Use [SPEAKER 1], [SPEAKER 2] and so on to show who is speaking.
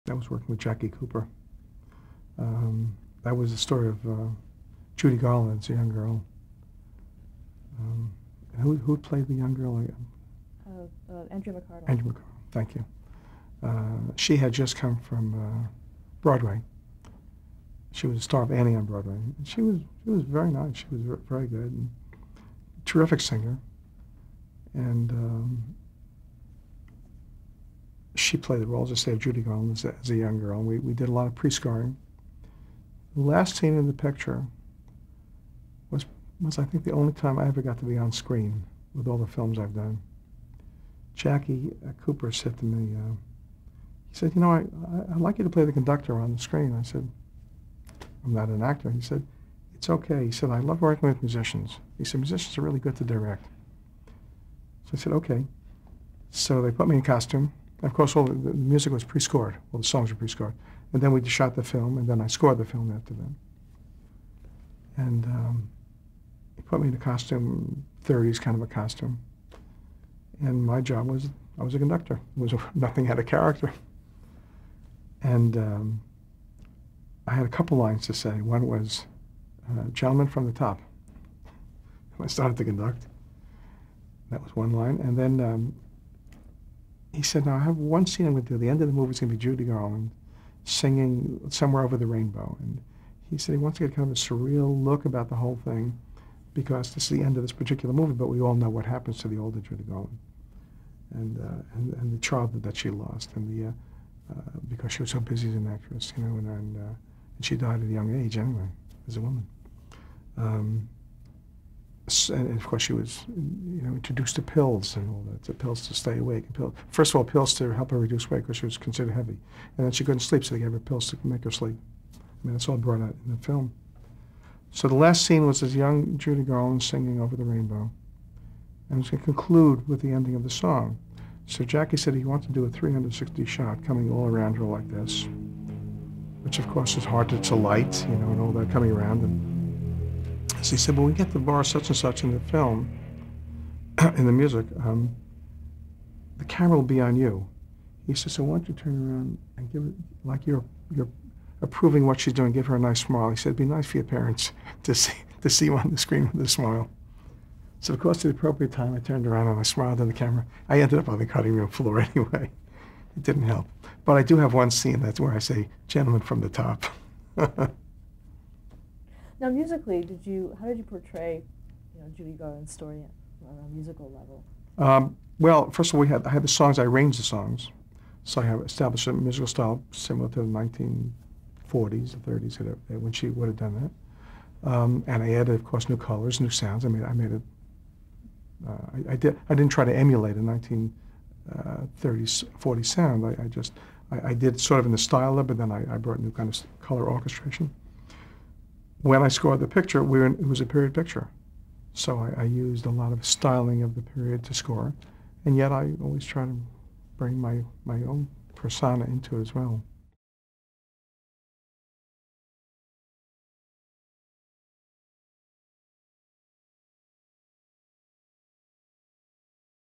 [SPEAKER 1] I was working with Jackie Cooper. That was the story of Judy Garland as a young girl. Who played the young girl again?
[SPEAKER 2] Andrea McArdle.
[SPEAKER 1] Andrea McArdle, thank you. She had just come from Broadway. She was a star of Annie on Broadway. She was very nice. She was very good. And terrific singer. And she played the role, as I say, of Judy Garland as a young girl. We did a lot of pre-scoring. The last scene in the picture was I think the only time I ever got to be on screen with all the films I've done. Jackie Cooper said to me, he said, I'd like you to play the conductor on the screen. I said, I'm not an actor. He said, it's okay. He said, I love working with musicians. He said, musicians are really good to direct. So I said, okay. So they put me in costume. And of course, all the music was pre-scored. All the songs were pre-scored. And then we shot the film, and then I scored the film after that. And he put me in a costume, 30s kind of a costume. And my job was, I was a conductor. It was nothing had a character. And I had a couple lines to say. One was, gentlemen from the top. And I started to conduct. That was one line. And then he said, now I have one scene I'm going to do. The end of the movie is going to be Judy Garland singing Somewhere Over the Rainbow. And he said he wants to get kind of a surreal look about the whole thing because this is the end of this particular movie, but we all know what happens to the older Judy Garland and the child that she lost, and because she was so busy as an actress, and she died at a young age anyway, as a woman. And of course, she was, introduced to pills and all that, to pills to stay awake. And first of all, pills to help her reduce weight because she was considered heavy. And then she couldn't sleep, so they gave her pills to make her sleep. I mean, that's all brought out in the film. So the last scene was this young Judy Garland singing Over the Rainbow. And it was going to conclude with the ending of the song. So Jackie said he wanted to do a 360 shot coming all around her like this, which of course is hard to light, and all that coming around. And so he said, when we get to bar such and such in the film, in the music, the camera will be on you. He said, so why don't you turn around and give it, like you're approving what she's doing, give her a nice smile. He said, it'd be nice for your parents to see you on the screen with a smile. So of course, at the appropriate time, I turned around and I smiled at the camera. I ended up on the cutting room floor anyway. It didn't help. But I do have one scene that's where I say, gentlemen from the top.
[SPEAKER 2] Now, musically, how did you portray, Judy Garland's story on a musical level?
[SPEAKER 1] Well, first of all, I had the songs. I arranged the songs, so I have established a musical style similar to the 1940s, the 30s, when she would have done that. And I added, of course, new colors, new sounds. I made it. I didn't try to emulate a 1930s, 40s sound. I did sort of in the style of it, but then I brought new kind of color orchestration. When I scored the picture, it was a period picture. So I used a lot of styling of the period to score, and yet I always try to bring my own persona into it as well.